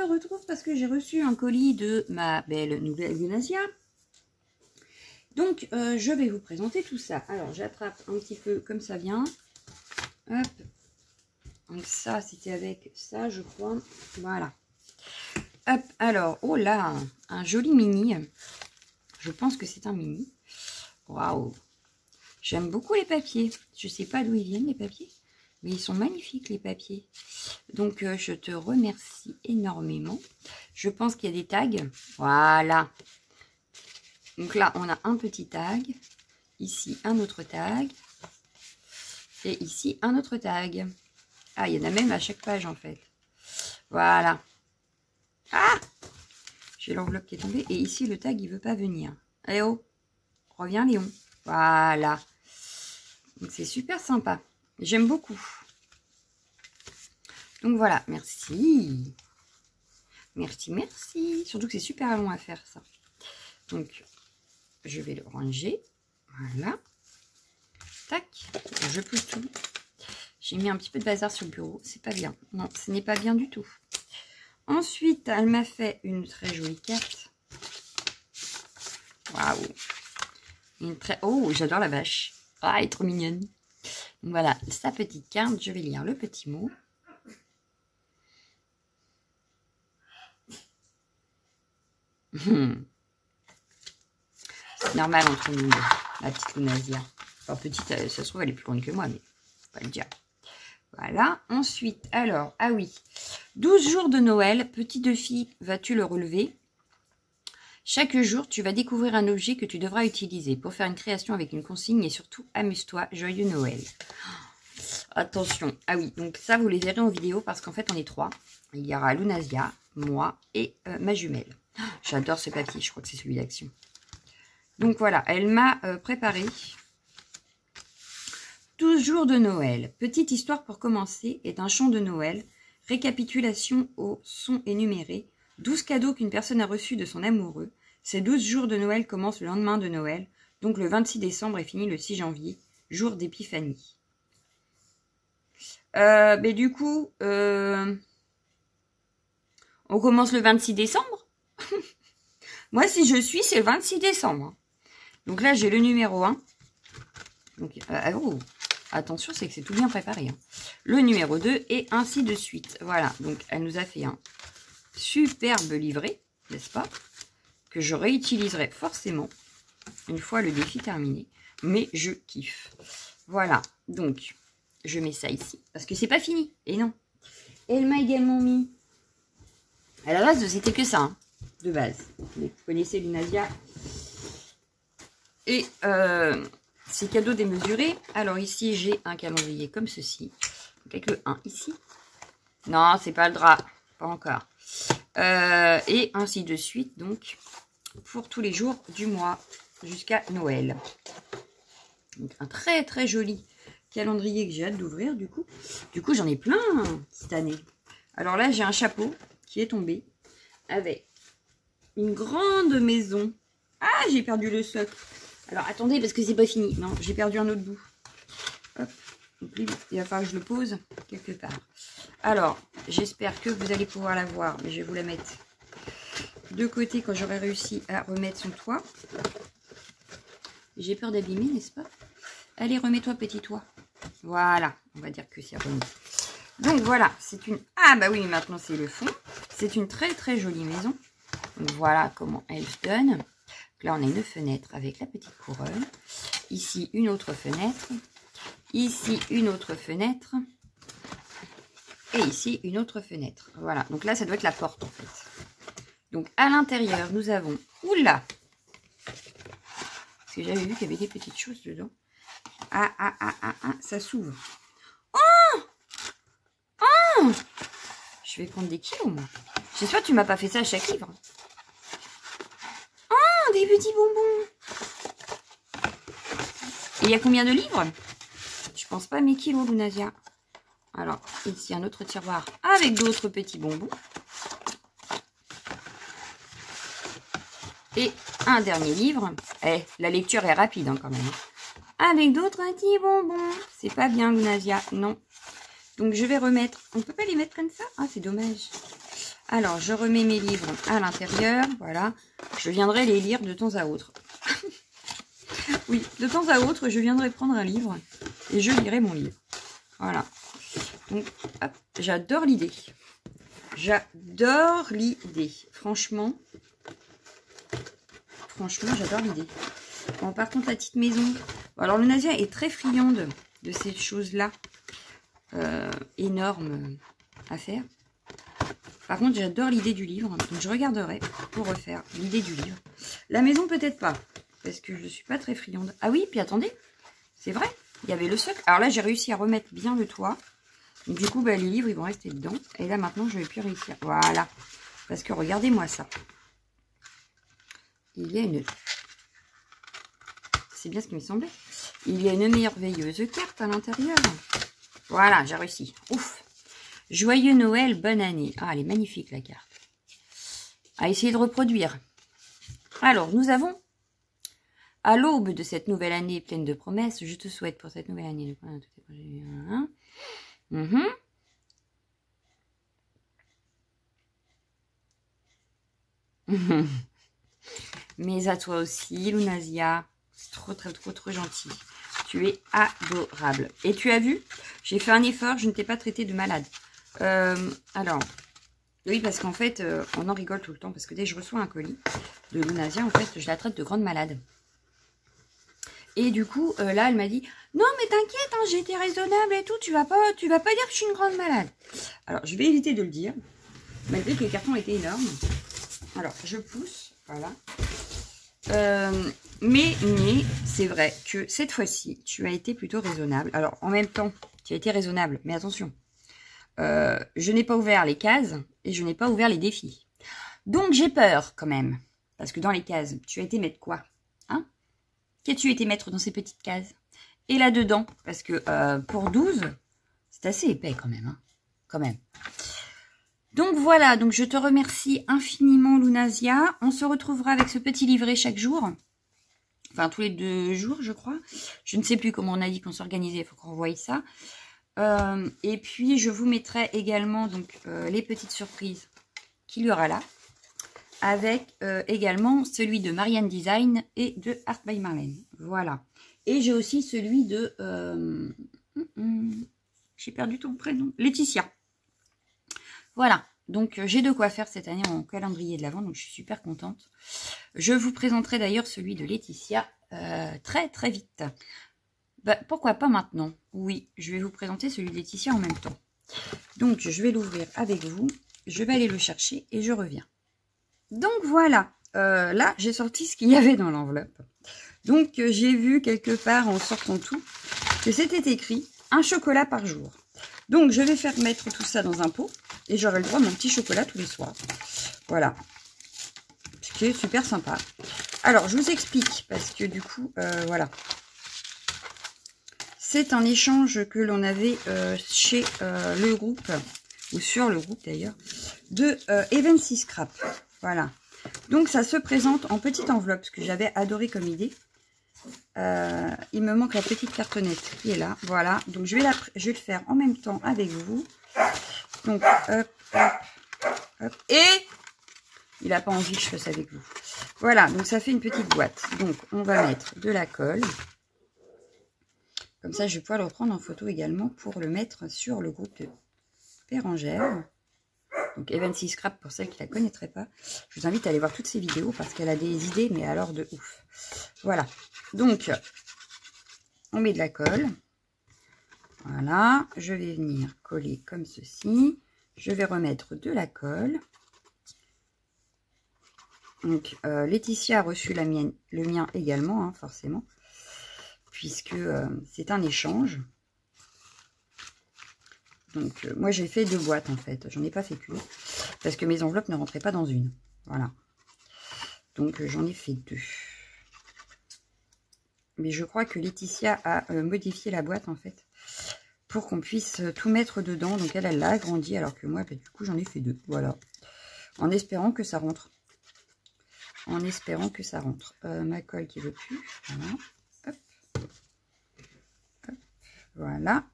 se retrouve parce que j'ai reçu un colis de ma belle nouvelle Lunasia. Donc, je vais vous présenter tout ça. Alors, j'attrape un petit peu comme ça vient. Hop. Donc ça, c'était avec ça, je crois. Voilà. Hop, alors, oh là, un joli mini. Je pense que c'est un mini. Waouh. J'aime beaucoup les papiers. Je ne sais pas d'où ils viennent, les papiers. Mais ils sont magnifiques, les papiers. Donc, je te remercie énormément. Je pense qu'il y a des tags. Voilà. Donc là, on a un petit tag. Ici, un autre tag. Et ici, un autre tag. Ah, il y en a même à chaque page, en fait. Voilà. Ah! J'ai l'enveloppe qui est tombée. Et ici, le tag, il ne veut pas venir. Eh oh! Reviens, Léon. Voilà. Donc, c'est super sympa. J'aime beaucoup. Donc, voilà. Merci. Merci, merci. Surtout que c'est super long à faire, ça. Donc, je vais le ranger. Voilà. Tac. Je pousse tout. J'ai mis un petit peu de bazar sur le bureau. C'est pas bien. Non, ce n'est pas bien du tout. Ensuite, elle m'a fait une très jolie carte. Waouh. Une très... Oh, j'adore la vache. Ah, elle est trop mignonne. Donc voilà, sa petite carte. Je vais lire le petit mot. C'est normal entre nous, la petite Lunasia. Enfin, petite, ça se trouve, elle est plus grande que moi, mais faut pas le dire. Voilà. Ensuite, alors, ah oui. 12 jours de Noël. Petite fille, vas-tu le relever? Chaque jour, tu vas découvrir un objet que tu devras utiliser pour faire une création avec une consigne et surtout, amuse-toi. Joyeux Noël. Attention. Ah oui, donc ça, vous les verrez en vidéo parce qu'en fait, on est 3. Il y aura Lunasia, moi et ma jumelle. J'adore ce papier. Je crois que c'est celui d'Action. Donc voilà, elle m'a préparé 12 jours de Noël. Petite histoire pour commencer est un chant de Noël. Récapitulation au son énuméré. 12 cadeaux qu'une personne a reçus de son amoureux. Ces 12 jours de Noël commencent le lendemain de Noël, donc le 26 décembre et finit le 6 janvier, jour d'épiphanie. Mais du coup, on commence le 26 décembre. Moi, si je suis, c'est le 26 décembre. Donc là, j'ai le numéro 1. Donc, oh, attention, c'est que c'est tout bien préparé. Hein. Le numéro 2 et ainsi de suite. Voilà, donc elle nous a fait un superbe livret, n'est-ce pas? Que je réutiliserai forcément une fois le défi terminé. Mais je kiffe. Voilà, donc je mets ça ici. Parce que c'est pas fini. Et non. Elle m'a également mis... À la base, c'était que ça, hein, de base. Vous connaissez Lunasia. Et c'est cadeau démesuré. Alors ici, j'ai un calendrier comme ceci. Donc avec le 1 ici. Non, c'est pas le drap. Pas encore. Et ainsi de suite, donc, pour tous les jours du mois jusqu'à Noël. Donc, un très très joli calendrier que j'ai hâte d'ouvrir, du coup. Du coup, j'en ai plein cette année. Alors là, j'ai un chapeau qui est tombé avec une grande maison. Ah, j'ai perdu le socle. Alors, attendez, parce que c'est pas fini. Non, j'ai perdu un autre bout. Hop. Donc, lui, il va falloir que je le pose quelque part. Alors, j'espère que vous allez pouvoir la voir. Mais je vais vous la mettre de côté quand j'aurai réussi à remettre son toit. J'ai peur d'abîmer, n'est-ce pas? Allez, remets-toi, petit toit. Voilà, on va dire que c'est remis. Donc, voilà, c'est une... Ah, bah oui, maintenant, c'est le fond. C'est une très, très jolie maison. Donc, voilà comment elle se donne. Donc, là, on a une fenêtre avec la petite couronne. Ici, une autre fenêtre. Ici, une autre fenêtre. Et ici, une autre fenêtre. Voilà, donc là, ça doit être la porte, en fait. Donc, à l'intérieur, nous avons... Oula! Parce que j'avais vu qu'il y avait des petites choses dedans. Ah, ça s'ouvre. Oh! Oh! Je vais prendre des kilos, moi. J'espère que tu m'as pas fait ça à chaque livre. Oh, des petits bonbons. Et il y a combien de livres? Je pense pas à mes kilos, Lunasia. Alors, ici, un autre tiroir avec d'autres petits bonbons. Et un dernier livre. Eh, la lecture est rapide, hein, quand même. Avec d'autres petits bonbons. C'est pas bien, Lunasia. Non. Donc, je vais remettre... On peut pas les mettre comme ça? Ah, c'est dommage. Alors, je remets mes livres à l'intérieur. Voilà. Je viendrai les lire de temps à autre. Oui, de temps à autre, je viendrai prendre un livre et je lirai mon livre. Voilà. Donc, hop, j'adore l'idée. J'adore l'idée. Franchement, j'adore l'idée. Bon, par contre, la petite maison. Bon, alors, Lunasia est très friande de ces choses-là. Énormes à faire. Par contre, j'adore l'idée du livre. Donc, je regarderai pour refaire l'idée du livre. La maison, peut-être pas. Parce que je ne suis pas très friande. Ah oui, puis attendez. C'est vrai. Il y avait le socle. Alors là, j'ai réussi à remettre bien le toit. Donc, du coup, bah, les livres, ils vont rester dedans. Et là, maintenant, je ne vais plus réussir. Voilà. Parce que regardez-moi ça. Il y a une... C'est bien ce qui me semblait. Il y a une merveilleuse carte à l'intérieur. Voilà, j'ai réussi. Ouf. Joyeux Noël, bonne année. Ah, elle est magnifique, la carte. À essayer de reproduire. Alors, nous avons, à l'aube de cette nouvelle année pleine de promesses, je te souhaite pour cette nouvelle année... Mais à toi aussi, Lunasia. C'est trop gentil. Tu es adorable. Et tu as vu, j'ai fait un effort, je ne t'ai pas traité de malade. Alors, oui, parce qu'en fait, on en rigole tout le temps, parce que dès que je reçois un colis de Lunasia, en fait, je la traite de grande malade. Et du coup, là, elle m'a dit, non, mais t'inquiète, hein, j'ai été raisonnable et tout, tu vas pas dire que je suis une grande malade. Alors, je vais éviter de le dire, malgré que les cartons étaient énormes. Alors, je pousse, voilà. Mais c'est vrai que cette fois-ci, tu as été plutôt raisonnable. Alors, en même temps, tu as été raisonnable, mais attention. Je n'ai pas ouvert les cases et je n'ai pas ouvert les défis. Donc, j'ai peur quand même. Parce que dans les cases, tu as été mettre quoi, hein? Qu'as-tu été mettre dans ces petites cases? Et là-dedans, parce que pour 12, c'est assez épais quand même, hein? Quand même. Donc voilà, donc je te remercie infiniment, Lunasia. On se retrouvera avec ce petit livret chaque jour. Enfin, tous les 2 jours, je crois. Je ne sais plus comment on a dit qu'on s'organisait, il faut qu'on revoie ça. Et puis, je vous mettrai également donc les petites surprises qu'il y aura là. Avec également celui de Marianne Design et de Art by Marlène. Voilà. Et j'ai aussi celui de... j'ai perdu ton prénom. Laetitia. Voilà. Donc, j'ai de quoi faire cette année en calendrier de l'Avent. Donc, je suis super contente. Je vous présenterai d'ailleurs celui de Laetitia très vite. Bah, pourquoi pas maintenant? Oui, je vais vous présenter celui de Laetitia en même temps. Donc, je vais l'ouvrir avec vous. Je vais aller le chercher et je reviens. Donc, voilà. Là, j'ai sorti ce qu'il y avait dans l'enveloppe. Donc, j'ai vu quelque part en sortant tout que c'était écrit un chocolat par jour. Donc, je vais faire mettre tout ça dans un pot et j'aurai le droit à mon petit chocolat tous les soirs. Voilà. Ce qui est super sympa. Alors, je vous explique parce que du coup, voilà. C'est un échange que l'on avait chez le groupe, ou sur le groupe d'ailleurs, de Evency Scrap. Voilà. Donc, ça se présente en petite enveloppe, ce que j'avais adoré comme idée. Il me manque la petite cartonnette qui est là. Voilà. Donc, je vais le faire en même temps avec vous. Donc, hop, hop, hop. Et il n'a pas envie que je fasse avec vous. Voilà. Donc, ça fait une petite boîte. Donc, on va mettre de la colle. Comme ça, je vais pouvoir le reprendre en photo également pour le mettre sur le groupe de Bérangère. Donc, Evency Scrap, pour celles qui ne la connaîtraient pas. Je vous invite à aller voir toutes ces vidéos parce qu'elle a des idées, mais alors de ouf. Voilà. Donc, on met de la colle. Voilà. Je vais venir coller comme ceci. Je vais remettre de la colle. Donc, Laetitia a reçu le mien également, hein, forcément. Puisque c'est un échange. Donc, moi, j'ai fait 2 boîtes, en fait. J'en ai pas fait qu'une. Parce que mes enveloppes ne rentraient pas dans une. Voilà. Donc, j'en ai fait 2. Mais je crois que Laetitia a modifié la boîte, en fait. Pour qu'on puisse tout mettre dedans. Donc, elle l'a agrandi. Alors que moi, bah, du coup, j'en ai fait 2. Voilà. En espérant que ça rentre. En espérant que ça rentre. Ma colle qui ne veut plus. Voilà. Hop. Hop. Voilà.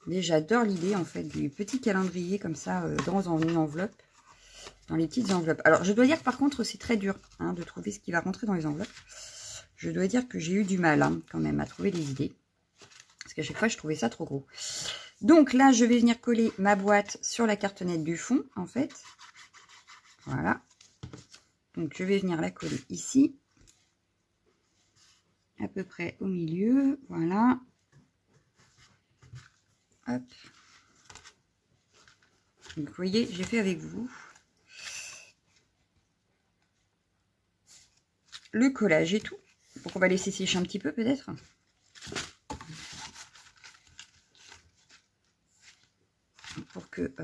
Mais j'adore l'idée en fait du petit calendrier comme ça dans une enveloppe, dans les petites enveloppes. Alors je dois dire que par contre c'est très dur hein, de trouver ce qui va rentrer dans les enveloppes. Je dois dire que j'ai eu du mal hein, quand même à trouver des idées. Parce qu'à chaque fois je trouvais ça trop gros. Donc là je vais venir coller ma boîte sur la cartonnette du fond en fait. Voilà. Donc je vais venir la coller ici. À peu près au milieu. Voilà. Hop. Donc, vous voyez, j'ai fait avec vous le collage et tout. Donc, on va laisser sécher un petit peu peut-être. Pour que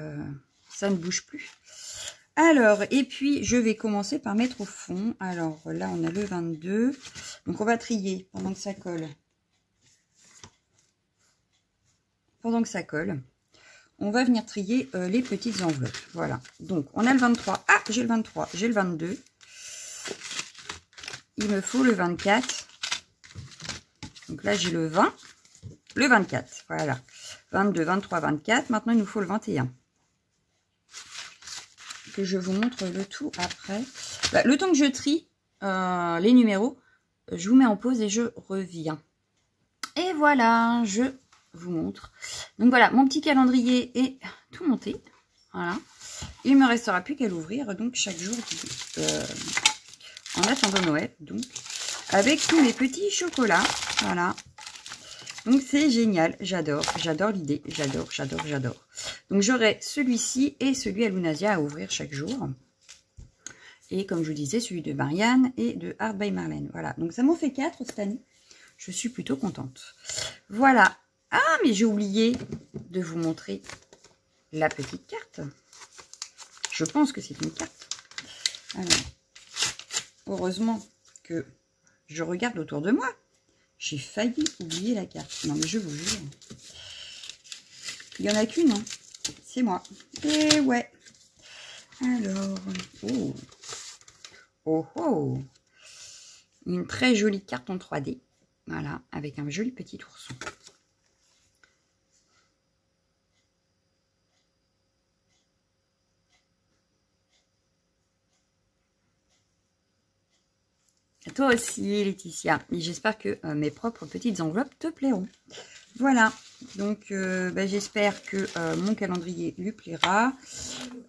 ça ne bouge plus. Alors, et puis, je vais commencer par mettre au fond. Alors, là, on a le 22. Donc, on va trier pendant que ça colle. Pendant que ça colle. On va venir trier les petites enveloppes. Voilà. Donc, on a le 23. Ah, j'ai le 23. J'ai le 22. Il me faut le 24. Donc là, j'ai le 20. Le 24. Voilà. 22, 23, 24. Maintenant, il nous faut le 21. Que je vous montre le tout après. Bah, le temps que je trie les numéros, je vous mets en pause et je reviens. Et voilà, je vous montre. Donc voilà, mon petit calendrier est tout monté. Voilà. Il me restera plus qu'à l'ouvrir donc chaque jour en attendant Noël. Donc avec tous mes petits chocolats. Voilà. Donc c'est génial, j'adore l'idée, j'adore. Donc j'aurai celui-ci et celui à Lunasia à ouvrir chaque jour. Et comme je vous disais, celui de Marianne et de Art by Marlène. Voilà, donc ça m'en fait 4 cette année. Je suis plutôt contente. Voilà. Ah, mais j'ai oublié de vous montrer la petite carte. Je pense que c'est une carte. Alors, heureusement que je regarde autour de moi. J'ai failli oublier la carte. Non, mais je vous jure. Il n'y en a qu'une, hein. C'est moi. Et ouais. Alors. Oh. Oh oh. Une très jolie carte en 3D. Voilà. Avec un joli petit ourson. Toi aussi, Laetitia. Et j'espère que mes propres petites enveloppes te plairont. Voilà. Donc, j'espère que mon calendrier lui plaira.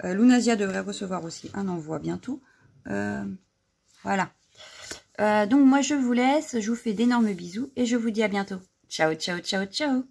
Lunasia devrait recevoir aussi un envoi bientôt. Voilà. Donc, moi, je vous laisse. Je vous fais d'énormes bisous et je vous dis à bientôt. Ciao, ciao, ciao, ciao.